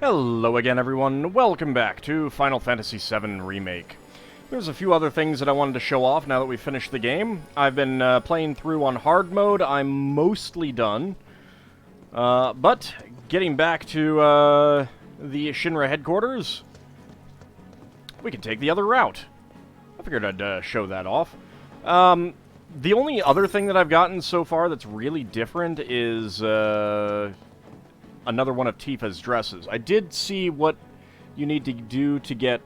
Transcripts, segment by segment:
Hello again, everyone. Welcome back to Final Fantasy VII Remake. There's a few other things that I wanted to show off now that we finished the game. I've been playing through on hard mode. I'm mostly done. But getting back to the Shinra headquarters, we can take the other route. I figured I'd show that off. The only other thing that I've gotten so far that's really different is another one of Tifa's dresses. I did see what you need to do to get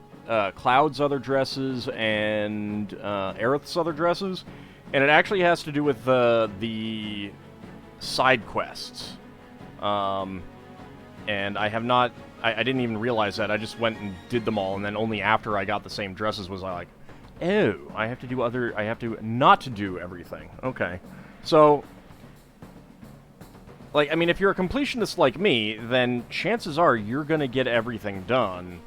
Cloud's other dresses and Aerith's other dresses, and it actually has to do with the side quests. And I have not... I didn't even realize that. I just went and did them all, and then only after I got the same dresses was I like, oh, I have to do other... I have to not do everything. Okay. So... like, I mean, if you're a completionist like me, then chances are you're going to get everything done,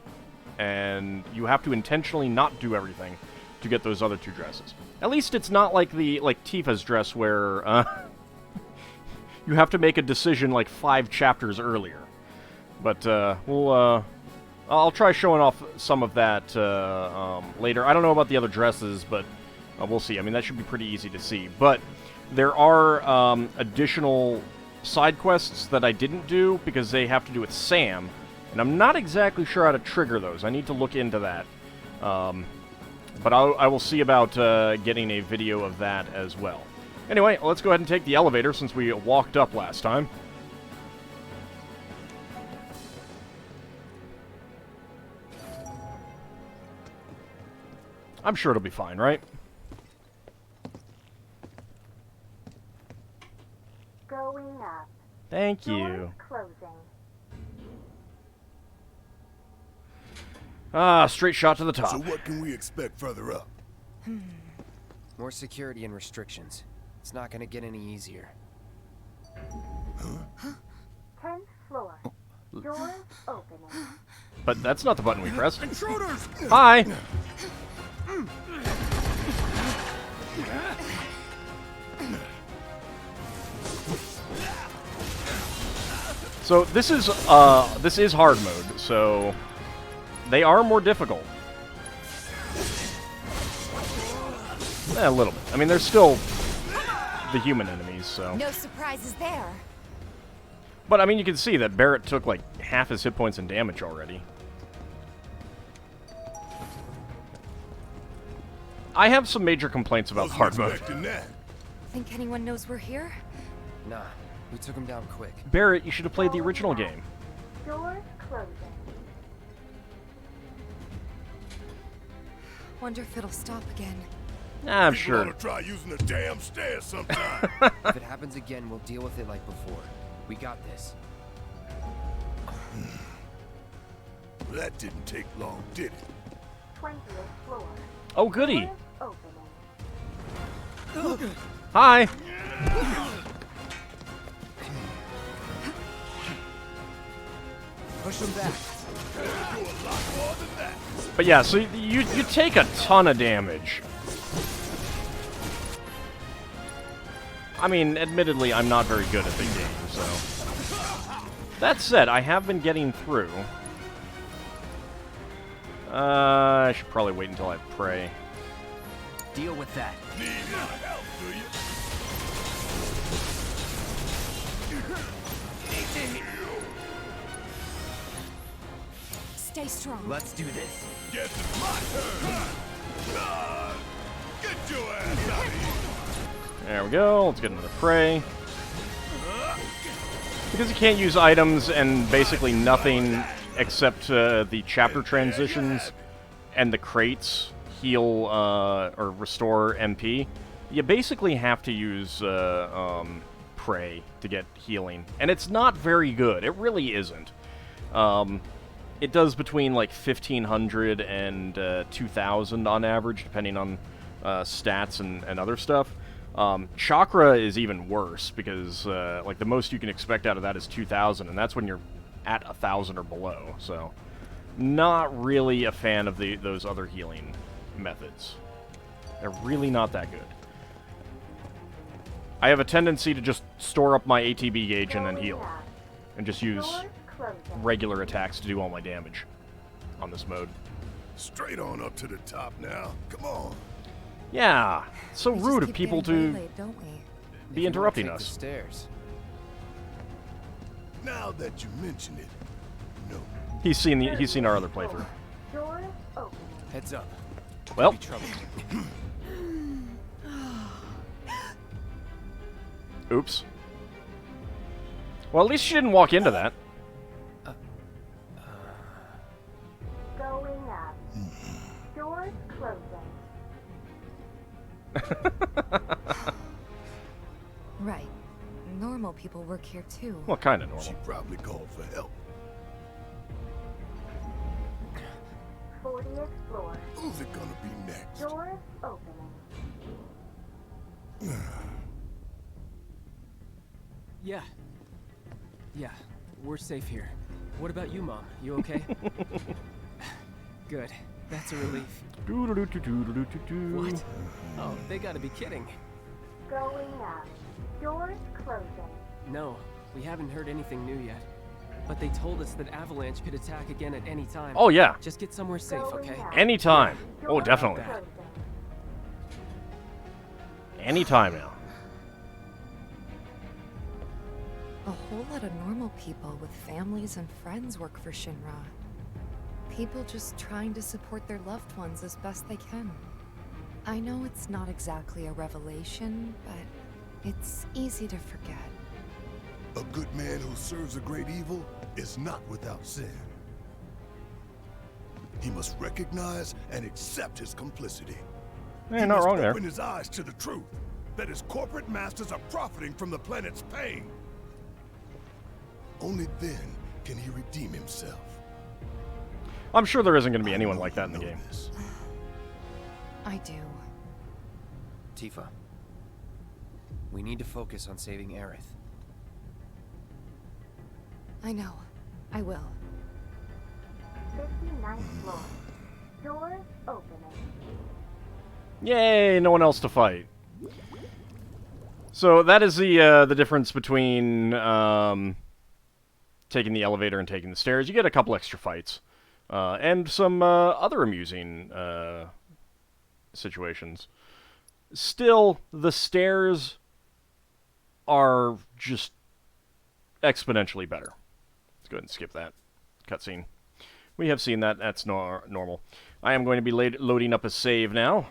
and you have to intentionally not do everything to get those other two dresses. At least it's not like Tifa's dress where you have to make a decision like 5 chapters earlier. But I'll try showing off some of that later. I don't know about the other dresses, but we'll see. I mean, that should be pretty easy to see. But there are additional side quests that I didn't do because they have to do with Sam, and I'm not exactly sure how to trigger those. I need to look into that. But I will see about getting a video of that as well. Anyway, let's go ahead and take the elevator since we walked up last time. I'm sure it'll be fine, right? Going up. Thank Doors you. closing. Ah, straight shot to the top. So what can we expect further up? More security and restrictions. It's not gonna get any easier. 10th floor. Doors opening. But that's not the button we pressed. Intruders! Hi! So this is hard mode, so they are more difficult. A little bit. I mean, they're still the human enemies, so. No surprises there. But I mean, you can see that Barrett took like half his hit points in damage already. I have some major complaints about hard mode. Think anyone knows we're here? Nah, we took him down quick. Barrett, you should have played the original game. Doors closing. Wonder if it'll stop again. I'm People sure. ought to try using the damn stairs sometime. If it happens again, we'll deal with it like before. We got this. That didn't take long, did it? 20th floor. Oh, goody. Doors opening. Hi. Push him back. Do a lot more than that. But yeah, so you take a ton of damage. I mean, admittedly, I'm not very good at the game, so. That said, I have been getting through. I should probably wait until I pray. Deal with that. Need my help, do you? Stay strong. Let's do this. Guess it's my turn. Get your ass out of here. There we go. Let's get another pray. Because you can't use items and basically nothing except the chapter transitions and the crates heal or restore MP, you basically have to use pray to get healing. And it's not very good. It really isn't. It does between like 1,500 and 2,000 on average, depending on stats and other stuff. Chakra is even worse because like the most you can expect out of that is 2,000, and that's when you're at 1,000 or below. So, not really a fan of those other healing methods. They're really not that good. I have a tendency to just store up my ATB gauge and then heal, and just use Doors closing. regular attacks to do all my damage on this mode. Straight on up to the top now. Come on. Yeah, it's so We just rude of keep people getting to waylaid, don't we? be If you interrupting wanna take us. The stairs. Now that you mention it, no. He's seen our other playthrough. Doors opening. Heads up. Well, Be trouble. oops. Well, at least she didn't walk into that. Going up. Doors closing. Right. Normal people work here too. Well, kind of She normal. probably called for help. 40th floor. Who's it gonna be next? Doors opening. Yeah. Yeah, we're safe here. What about you, Mom? You okay? Good. That's a relief. Doo-doo-doo-doo-doo-doo-doo. What? Oh, they gotta be kidding. Going up. Doors closing. No, we haven't heard anything new yet. But they told us that Avalanche could attack again at any time. Oh yeah, Just get somewhere safe, Going okay? up. anytime. Oh, Doors definitely. closing. Anytime now. A whole lot of normal people with families and friends work for Shinra. People just trying to support their loved ones as best they can. I know it's not exactly a revelation, but it's easy to forget. A good man who serves a great evil is not without sin. He must recognize and accept his complicity. You're He not must wrong there. open his eyes to the truth that his corporate masters are profiting from the planet's pain. Only then can he redeem himself. I'm sure there isn't going to be anyone I know like that in you the know game. this. I do. Tifa. We need to focus on saving Aerith. I know. I will. 59th floor. Doors opening. Yay, no one else to fight. So that is the difference between taking the elevator and taking the stairs. You get a couple extra fights. And some other amusing situations. Still, the stairs are just exponentially better. Let's go ahead and skip that cutscene. We have seen that. That's normal. I am going to be loading up a save now.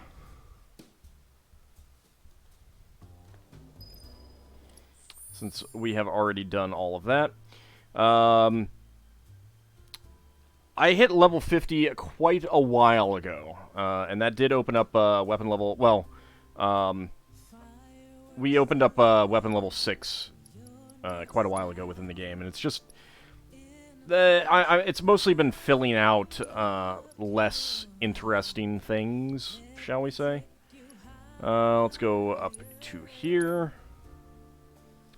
Since we have already done all of that. I hit level 50 quite a while ago, and that did open up weapon level... Well, we opened up weapon level 6 quite a while ago within the game, and it's just... it's mostly been filling out less interesting things, shall we say. Let's go up to here.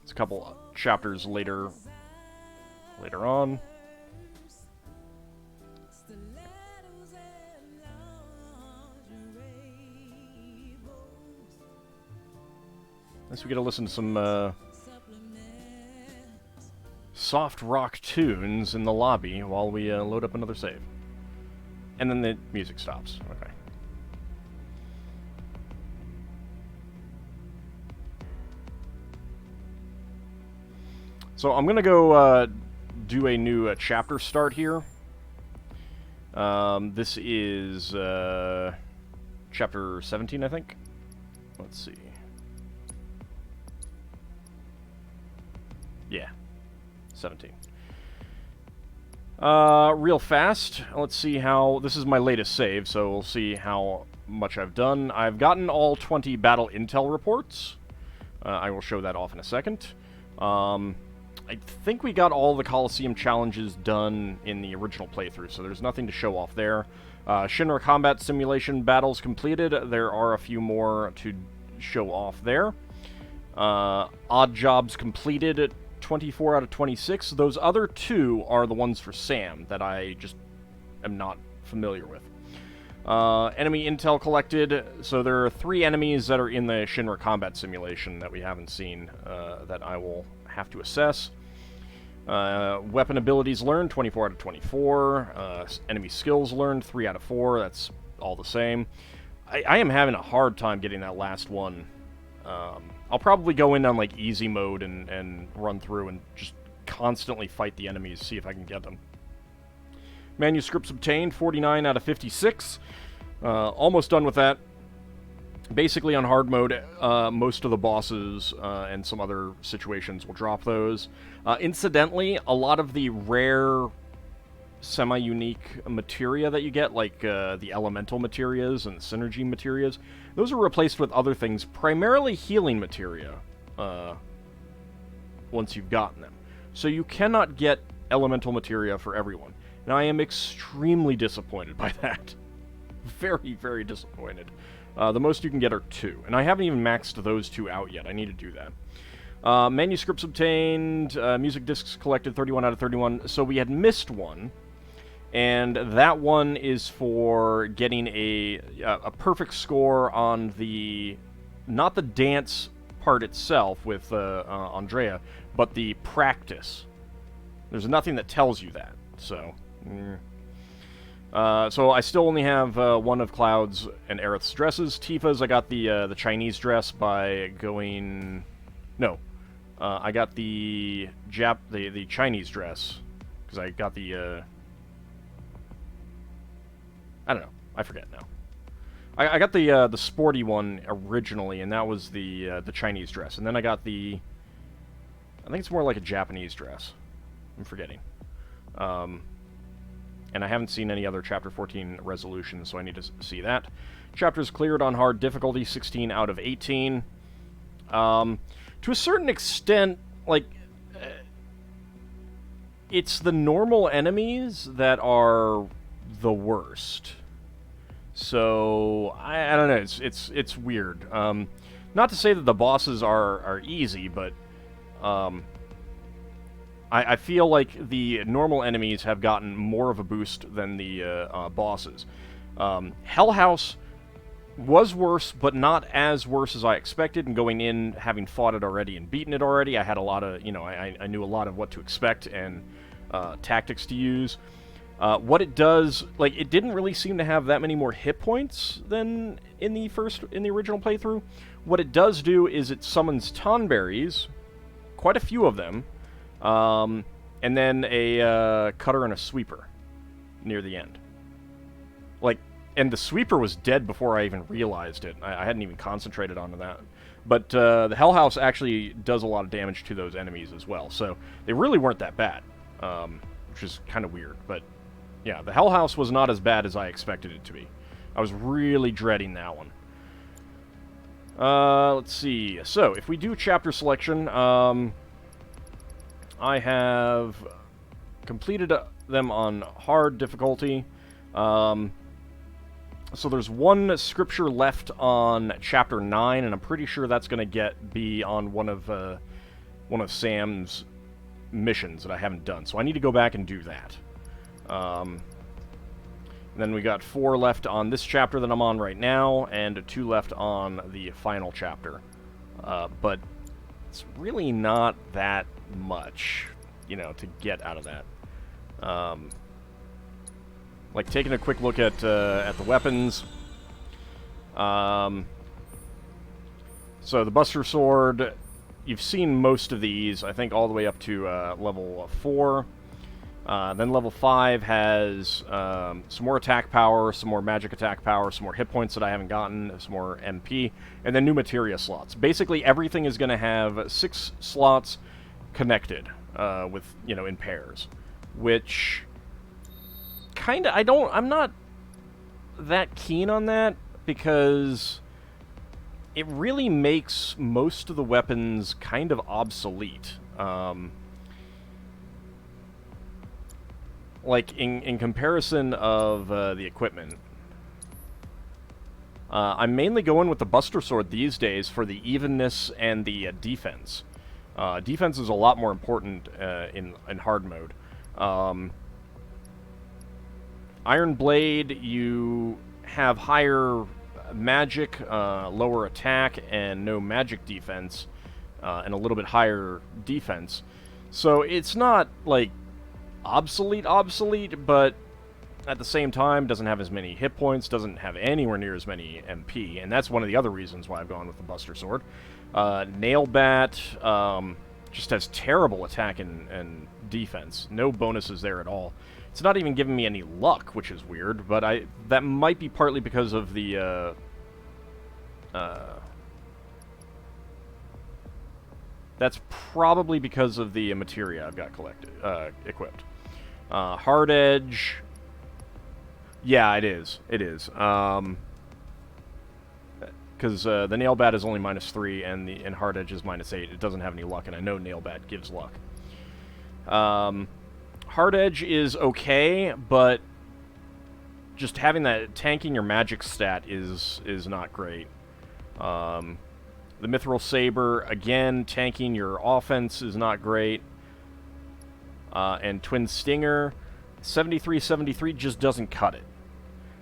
It's a couple chapters later on. Guess we get to listen to some soft rock tunes in the lobby while we load up another save. And then the music stops. Okay. So I'm gonna go do a new chapter start here. This is chapter 17, I think. Let's see. Yeah, 17. Real fast. Let's see how... This is my latest save, so we'll see how much I've done. I've gotten all 20 battle intel reports. I will show that off in a second. I think we got all the Coliseum challenges done in the original playthrough, so there's nothing to show off there. Shinra Combat Simulation battles completed. There are a few more to show off there. Odd jobs completed, 24 out of 26. Those other two are the ones for Sam that I just am not familiar with. Enemy intel collected. So there are 3 enemies that are in the Shinra Combat Simulation that we haven't seen that I will have to assess. Weapon abilities learned, 24 out of 24. Enemy skills learned, 3 out of 4. That's all the same. I am having a hard time getting that last one. I'll probably go in on, like, easy mode and run through and just constantly fight the enemies, see if I can get them. Manuscripts obtained, 49 out of 56. Almost done with that. Basically, on hard mode, most of the bosses and some other situations will drop those. Incidentally, a lot of the rare semi-unique materia that you get, like the elemental materias and the synergy materias, those are replaced with other things, primarily healing materia, once you've gotten them. So you cannot get elemental materia for everyone. And I am extremely disappointed by that. Very, very disappointed. The most you can get are 2. And I haven't even maxed those 2 out yet. I need to do that. Manuscripts obtained, music discs collected, 31 out of 31. So we had missed one. And that one is for getting a perfect score on the... not the dance part itself with Andrea, but the practice. There's nothing that tells you that, so... so I still only have one of Cloud's and Aerith's dresses. Tifa's, I got the Chinese dress by going... No. I got the Chinese dress, because I got the... I don't know. I forget now. I got the sporty one originally, and that was the Chinese dress. And then I got the... I think it's more like a Japanese dress. I'm forgetting. And I haven't seen any other Chapter 14 resolutions, so I need to see that. Chapters cleared on hard difficulty, 16 out of 18. To a certain extent, like... it's the normal enemies that are the worst. So, I don't know, it's weird. Not to say that the bosses are easy, but I feel like the normal enemies have gotten more of a boost than the bosses. Hell House was worse, but not as worse as I expected, and going in, having fought it already and beaten it already, I had a lot of, I knew a lot of what to expect and tactics to use. What it does, like, it didn't really seem to have that many more hit points than in the original playthrough. What it does do is it summons Tonberries, quite a few of them, and then a cutter and a sweeper near the end. Like, and the sweeper was dead before I even realized it. I hadn't even concentrated on that. But the Hell House actually does a lot of damage to those enemies as well, so they really weren't that bad, which is kind of weird, but... yeah, the Hell House was not as bad as I expected it to be. I was really dreading that one. Let's see. So, if we do chapter selection, I have completed them on hard difficulty. So there's one scripture left on chapter 9, and I'm pretty sure that's going to be on one of Sam's missions that I haven't done. So I need to go back and do that. Then we got 4 left on this chapter that I'm on right now, and 2 left on the final chapter. But it's really not that much, to get out of that. Like, taking a quick look at the weapons. So the Buster Sword, you've seen most of these, I think all the way up to level 4. Then level 5 has some more attack power, some more magic attack power, some more hit points that I haven't gotten, some more MP, and then new materia slots. Basically, everything is going to have 6 slots connected with, in pairs, which kind of, I'm not that keen on that, because it really makes most of the weapons kind of obsolete. Like, in comparison of the equipment, I'm mainly going with the Buster Sword these days for the evenness and the defense. Defense is a lot more important in hard mode. Iron Blade, you have higher magic, lower attack, and no magic defense, and a little bit higher defense. So it's not, like, obsolete, but at the same time, doesn't have as many hit points, doesn't have anywhere near as many MP, and that's one of the other reasons why I've gone with the Buster Sword. Nailbat just has terrible attack and defense. No bonuses there at all. It's not even giving me any luck, which is weird, but that might be partly because of the, that's probably because of the materia I've got equipped. Hard Edge... Yeah, it is. It is. Because the Nailbat is only -3, and Hard Edge is -8. It doesn't have any luck, and I know Nailbat gives luck. Hard Edge is okay, but just having that tanking your magic stat is not great. The Mythril Sabre, again, tanking your offense is not great. And Twin Stinger, 73 just doesn't cut it.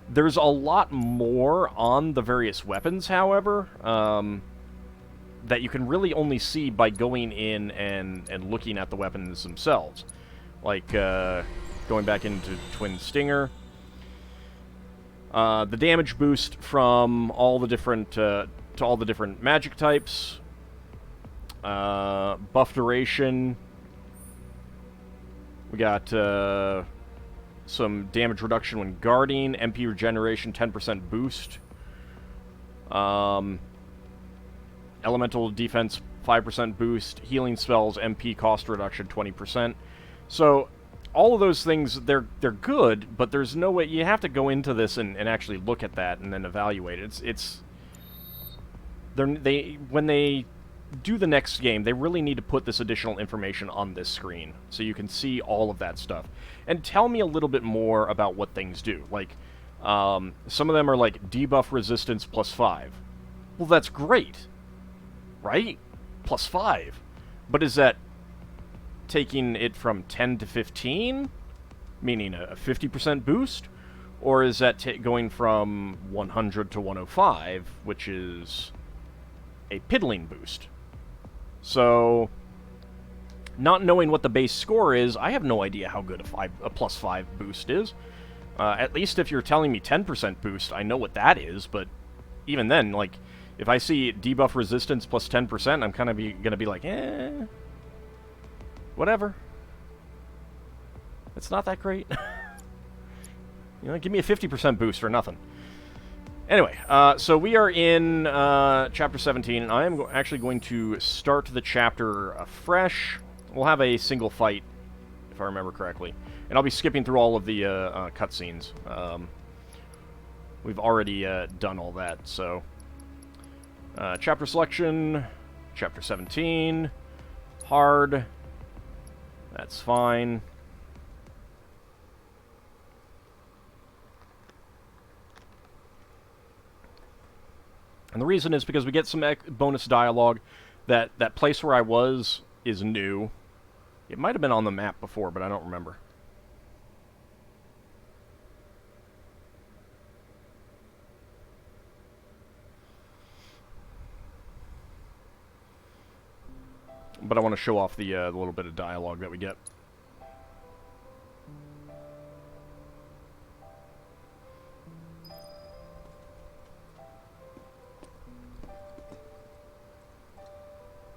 There's a lot more on the various weapons, however, that you can really only see by going in and looking at the weapons themselves. Like, going back into Twin Stinger. The damage boost from all the different, to all the different magic types. Buff duration. We got, some damage reduction when guarding, MP regeneration, 10% boost. Elemental defense, 5% boost. Healing spells, MP cost reduction, 20%. So, all of those things, they're good, but there's no way... You have to go into this and actually look at that and then evaluate it. When they do the next game, they really need to put this additional information on this screen so you can see all of that stuff. And tell me a little bit more about what things do. Like, some of them are like debuff resistance +5. Well, that's great, right? +5. But is that taking it from 10 to 15, meaning a 50% boost? Or is that going from 100 to 105, which is a piddling boost? So, not knowing what the base score is, I have no idea how good a +5 boost is. At least if you're telling me 10% boost, I know what that is, but even then, like, if I see debuff resistance +10%, I'm kind of gonna be like, whatever. It's not that great. You know, give me a 50% boost or nothing. Anyway, so we are in Chapter 17, and I am actually going to start the chapter afresh. We'll have a single fight, if I remember correctly. And I'll be skipping through all of the cutscenes. We've already done all that, so... chapter selection, Chapter 17, hard, that's fine. And the reason is because we get some bonus dialogue. That place where I was is new. It might have been on the map before, but I don't remember. But I want to show off the little bit of dialogue that we get.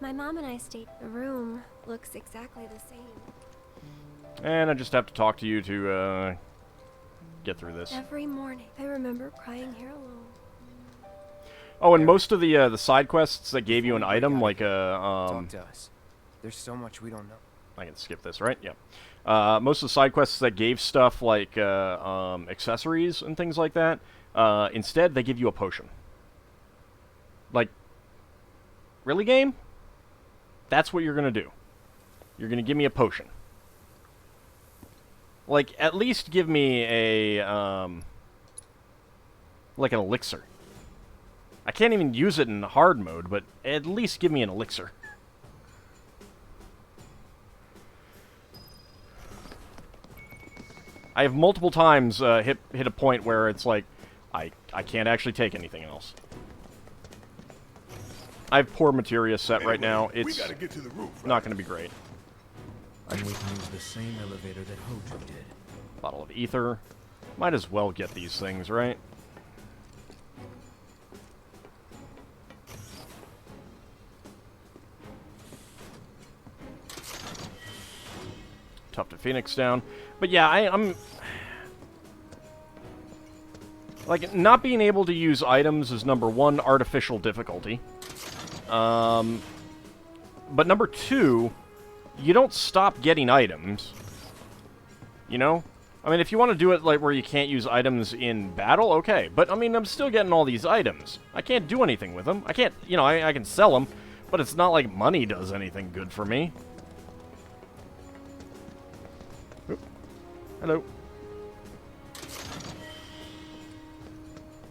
My mom and I stayed. The room looks exactly the same. And I just have to talk to you to get through this. Every morning, I remember crying here alone. Oh, and most of the side quests that gave you an item, like a Talk to us. There's so much we don't know. I can skip this, right? Yeah. Most of the side quests that gave stuff like accessories and things like that, instead they give you a potion. Like, really, game? That's what you're gonna do. You're gonna give me a potion. Like, at least give me a, like an elixir. I can't even use it in hard mode, but at least give me an elixir. I have multiple times hit a point where it's like, I can't actually take anything else. I have poor materia set right now. It's we gotta get to the roof, right? not going to be great. And we can use the same elevator that Hojo did. Bottle of ether. Might as well get these things, right? Tough to Phoenix down. But yeah, I'm... Like, not being able to use items is number one, artificial difficulty. But number two, you don't stop getting items. You know? I mean, if you want to do it like where you can't use items in battle, okay. But, I mean, I'm still getting all these items. I can't do anything with them. I can't, you know, I can sell them, but it's not like money does anything good for me. Oop. Hello.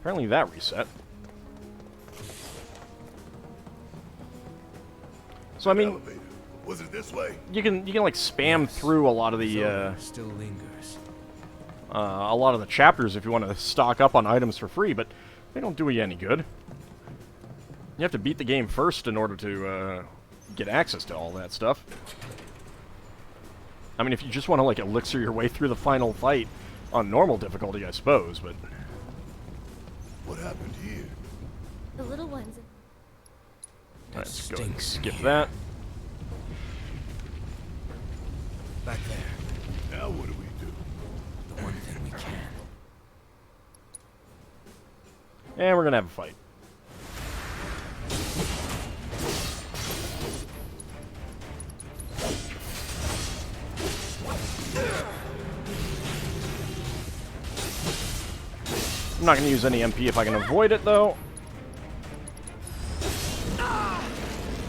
Apparently that reset. So I mean, Elevator. Was it this way? you can like spam through a lot of the Still lingers. a lot of the chapters if you want to stock up on items for free, but they don't do you any good. You have to beat the game first in order to get access to all that stuff. I mean, if you just want to like elixir your way through the final fight on normal difficulty, I suppose, but What happened here? The little ones. let's go and stinks in skip here. that. Back there. Now what do we do? The one thing we can. And we're gonna have a fight. I'm not gonna use any MP if I can avoid it, though.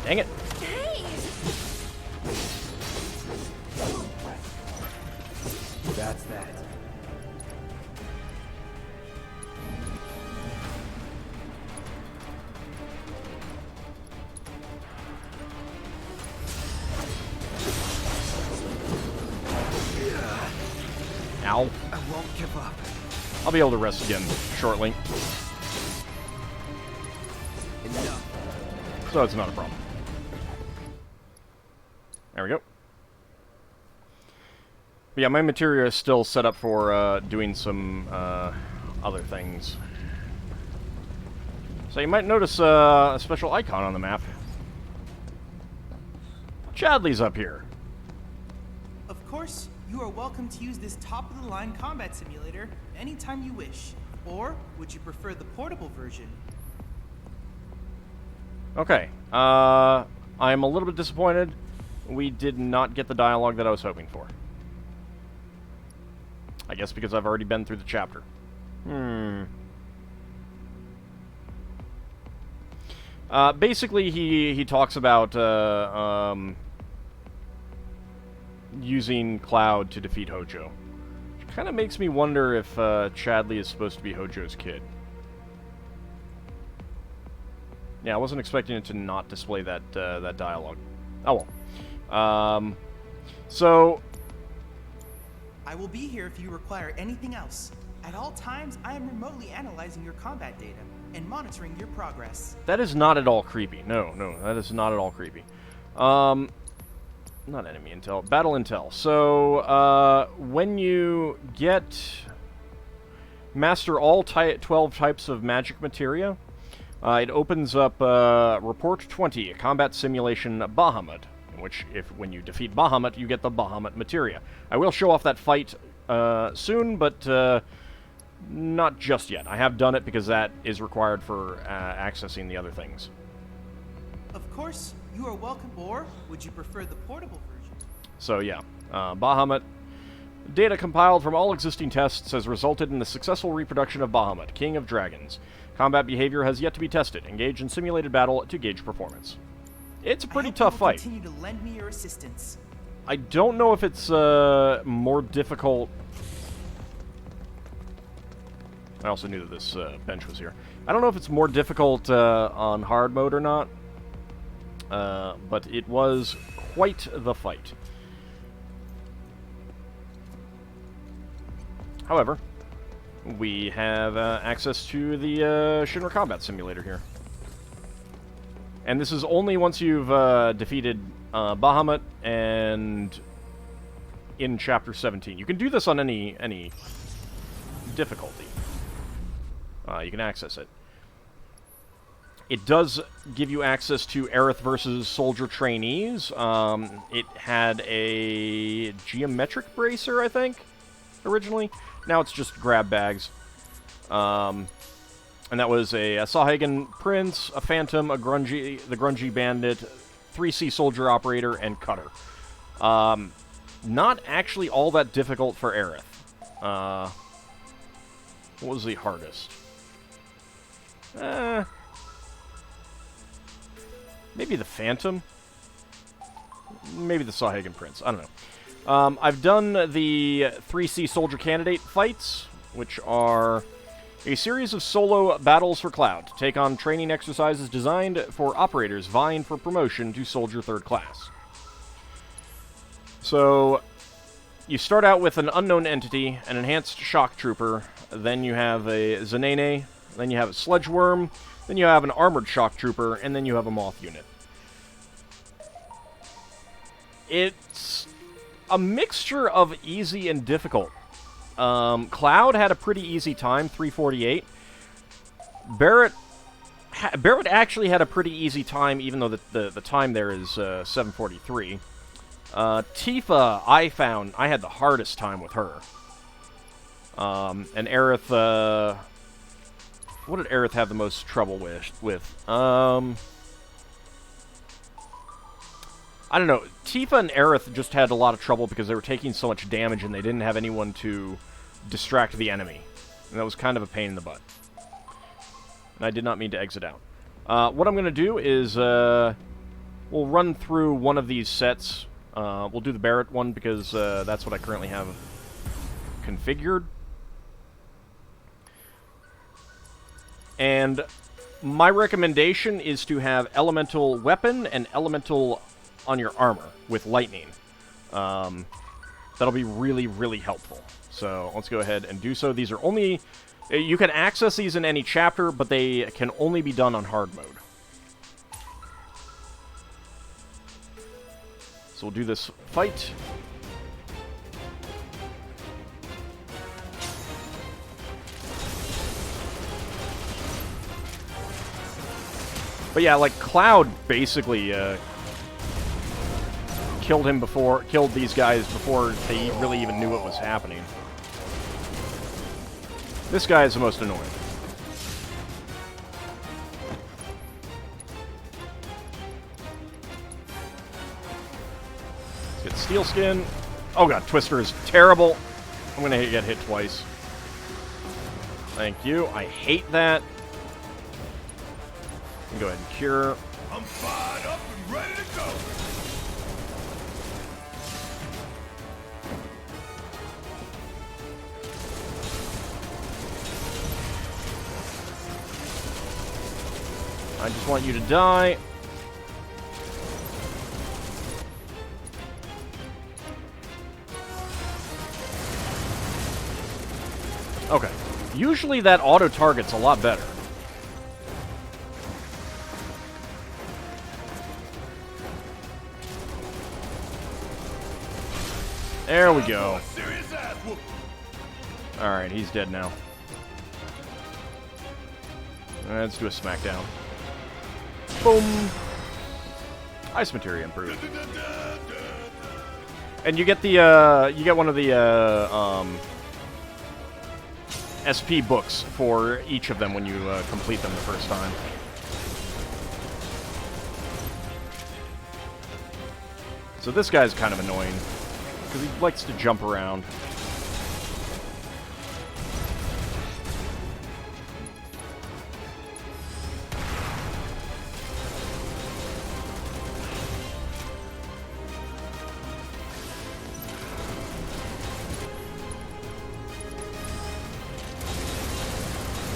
Dang it. That's that. Ow. I won't give up. I'll be able to rest again shortly, Enough. so it's not a problem. There we go. But yeah, my materia is still set up for doing some other things. So you might notice a special icon on the map. Chadley's up here. Of course, you are welcome to use this top-of-the-line combat simulator anytime you wish. Or would you prefer the portable version? Okay. I'm a little bit disappointed. We did not get the dialogue that I was hoping for. I guess because I've already been through the chapter. Basically, he talks about using Cloud to defeat Hojo. Which kind of makes me wonder if Chadley is supposed to be Hojo's kid. Yeah, I wasn't expecting it to not display that that dialogue. Oh well. So I will be here if you require anything else. At all times, I am remotely analyzing your combat data and monitoring your progress. that is not at all creepy. No, that is not at all creepy. Not enemy intel, battle intel. So, when you get master all 12 types of magic materia, it opens up Report 20, a combat simulation Bahamut, in which when you defeat Bahamut, you get the Bahamut materia. I will show off that fight soon, but not just yet. I have done it because that is required for accessing the other things. Of course, you are welcome. Or would you prefer the portable version? So yeah, Bahamut. Data compiled from all existing tests has resulted in the successful reproduction of Bahamut, King of Dragons. Combat behavior has yet to be tested. Engage in simulated battle to gauge performance. It's a pretty tough fight. Continue to lend me your assistance. I don't know if it's more difficult. I also knew that this bench was here. I don't know if it's more difficult on hard mode or not, but it was quite the fight. However, we have access to the Shinra Combat Simulator here. And this is only once you've defeated Bahamut and in Chapter 17. You can do this on any difficulty. You can access it. It does give you access to Aerith versus Soldier trainees. It had a geometric bracer, I think, originally. Now it's just grab bags. And that was a Sahagin Prince, a Phantom, the Grungy Bandit, 3C Soldier Operator, and Cutter. Not actually all that difficult for Aerith. What was the hardest? Maybe the Phantom? Maybe the Sahagin Prince. I don't know. I've done the 3C Soldier Candidate fights, which are a series of solo battles for Cloud to take on training exercises designed for operators vying for promotion to Soldier 3rd Class. So, you start out with an unknown entity, an enhanced shock trooper, then you have a Zanene, then you have a Sledgeworm, then you have an armored shock trooper, and then you have a Moth Unit. It's a mixture of easy and difficult. Cloud had a pretty easy time, 348. Barrett actually had a pretty easy time, even though the time there is 743. Tifa, I found I had the hardest time with her. And Aerith, what did Aerith have the most trouble with? I don't know. Tifa and Aerith just had a lot of trouble because they were taking so much damage and they didn't have anyone to distract the enemy. And that was kind of a pain in the butt. And I did not mean to exit out. What I'm going to do is we'll run through one of these sets. We'll do the Barrett one because that's what I currently have configured. And my recommendation is to have elemental weapon and elemental on your armor with lightning. That'll be really, really helpful. So let's go ahead and do so. These are only... You can access these in any chapter, but they can only be done on hard mode. So we'll do this fight. But yeah, like, Cloud basically killed these guys before they really even knew what was happening. This guy is the most annoying. Let's get Steel Skin. Oh god, Twister is terrible. I'm gonna get hit twice. Thank you. I hate that. Go ahead and cure. I'm fired up and ready to go. I just want you to die. Okay. Usually that auto-target's a lot better. There we go. Alright, he's dead now. Let's do a smackdown. Boom. Ice materia improved. And you get the, you get one of the, SP books for each of them when you, complete them the first time. So this guy's kind of annoying, because he likes to jump around.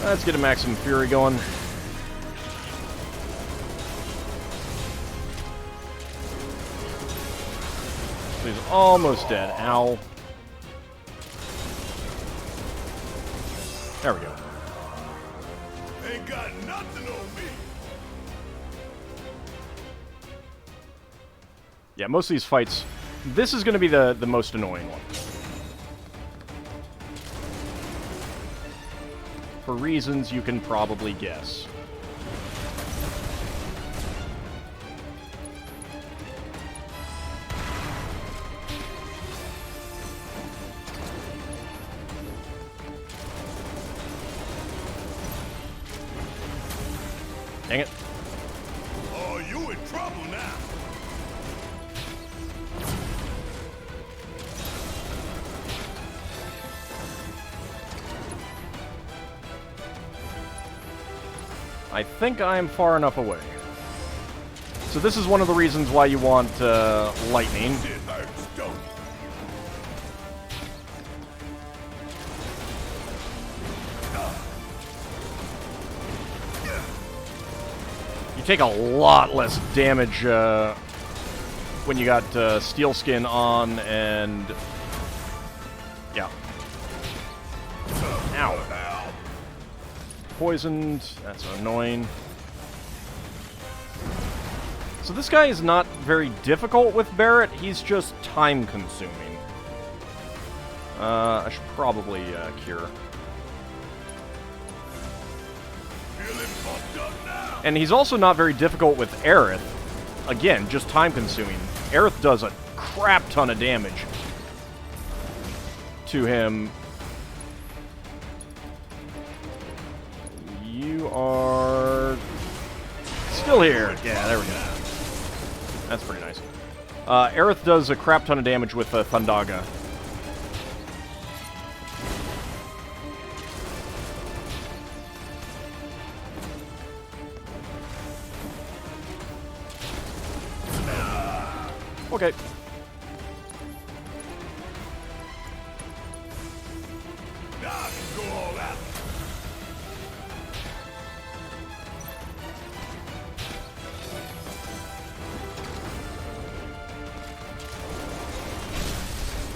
Let's get a Maximum Fury going. So he's almost dead. Ow. There we go. Ain't got nothing on me. Yeah, most of these fights this is going to be the most annoying one. For reasons you can probably guess. Dang it. Oh, you in trouble now. I think I'm far enough away. So this is one of the reasons why you want lightning. Shit hurts, don't it? You take a lot less damage when you got steel skin on and... yeah. Ow. Poisoned. That's annoying. So this guy is not very difficult with Barret. He's just time-consuming. I should probably cure. Feeling pumped up now. And he's also not very difficult with Aerith. Again, just time-consuming. Aerith does a crap ton of damage to him. You are still here. Yeah, there we go. That's pretty nice. Aerith does a crap ton of damage with Thundaga. Okay. Now I can go all out.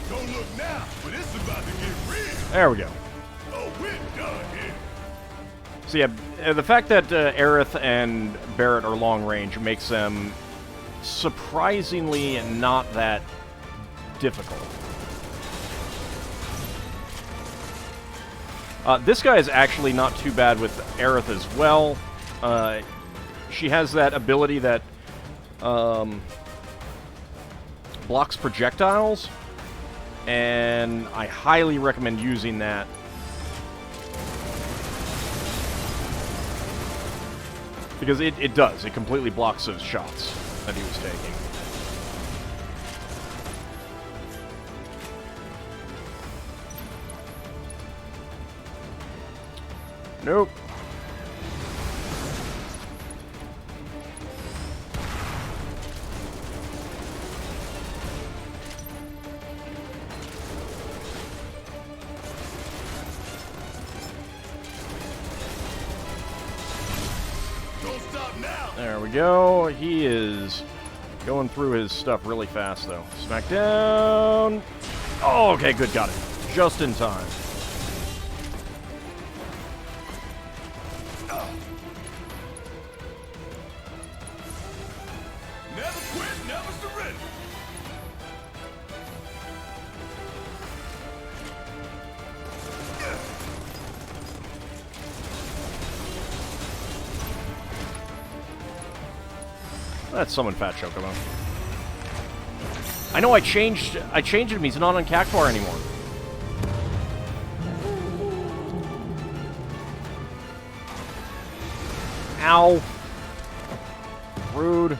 Don't look now, but it's about to get real. There we go. Oh, we're done here. So yeah, the fact that Aerith and Barret are long range makes them surprisingly not that difficult. This guy is actually not too bad with Aerith as well. She has that ability that blocks projectiles, and I highly recommend using that. Because it does. It completely blocks those shots that he was taking. Nope. Don't stop now. There we go. He is going through his stuff really fast, though. Smack down. Oh, okay, good. Got it. Just in time. Never quit, never surrender. Let's summon Fat Chocobo. I know I changed him. He's not on Cactuar anymore. Ow. Rude.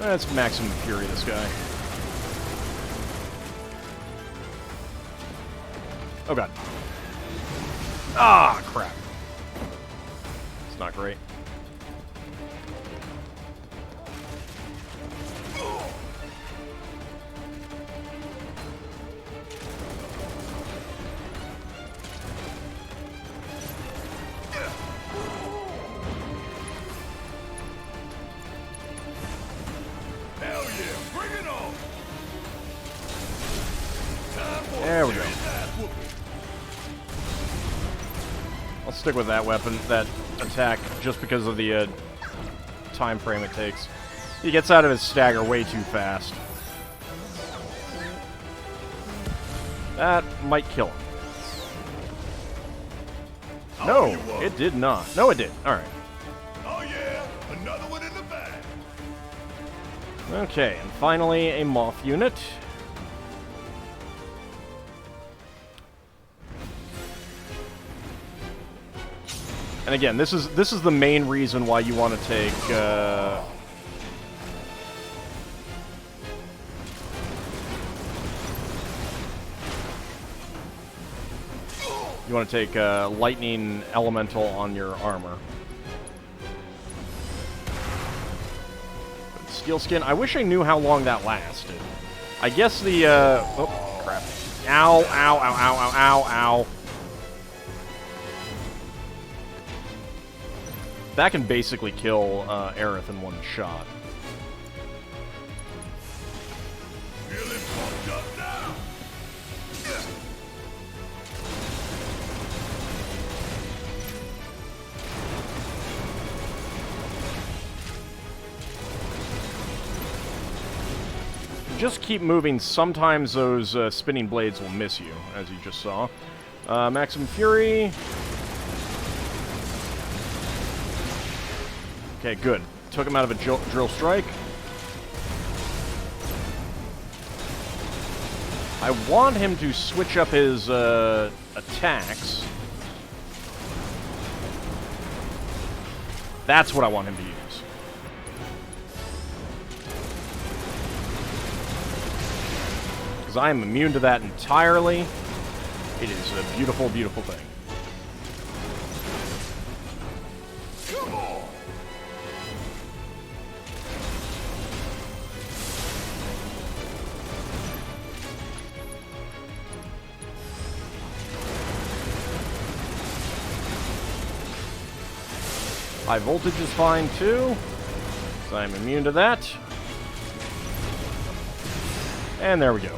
That's maximum fury, this guy. Oh god. Ah, crap. It's not great. stick with that weapon, that attack, just because of the time frame it takes. He gets out of his stagger way too fast. That might kill him. No, it did not. No, it did. Alright. Oh yeah, another one in the bag. Okay, and finally a Moth Unit. And again, this is the main reason why you want to take Lightning Elemental on your armor. Steel Skin. I wish I knew how long that lasted. I guess the oh crap! Ow! Ow! Ow! Ow! Ow! Ow! Ow! That can basically kill Aerith in one shot. Feeling pumped up now. Just keep moving. Sometimes those spinning blades will miss you, as you just saw. Maximum Fury. Okay, good. Took him out of a drill strike. I want him to switch up his attacks. That's what I want him to use. Because I am immune to that entirely. It is a beautiful, beautiful thing. Come on. High voltage is fine too, so I'm immune to that. And there we go.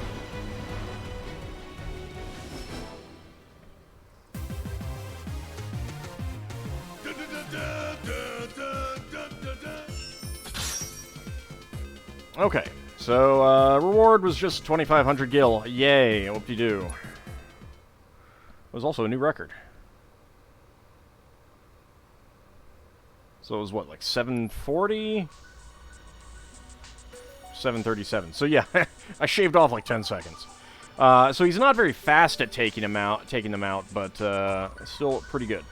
Okay, so reward was just 2,500 gil. Yay, whoop-de-doo. It was also a new record. So it was what, like 740? 737. So yeah, I shaved off like 10 seconds. So he's not very fast at taking them out, but still pretty good.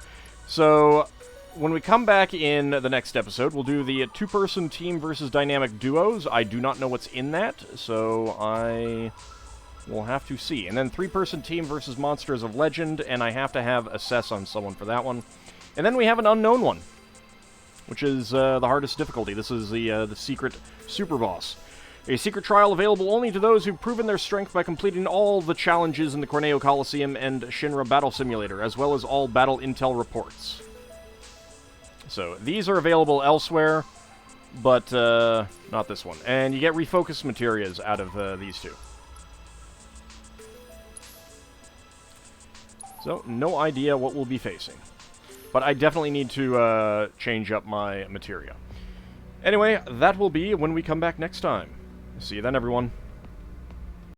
So when we come back in the next episode, we'll do the two-person team versus dynamic duos. I do not know what's in that, so I will have to see. And then three-person team versus monsters of legend, and I have to have assess on someone for that one. And then we have an unknown one, which is the hardest difficulty. This is the secret super boss. A secret trial available only to those who've proven their strength by completing all the challenges in the Corneo Coliseum and Shinra Battle Simulator, as well as all battle intel reports. So, these are available elsewhere, but not this one. And you get refocus materials out of these two. So, no idea what we'll be facing. But I definitely need to change up my materia. Anyway, that will be when we come back next time. See you then, everyone.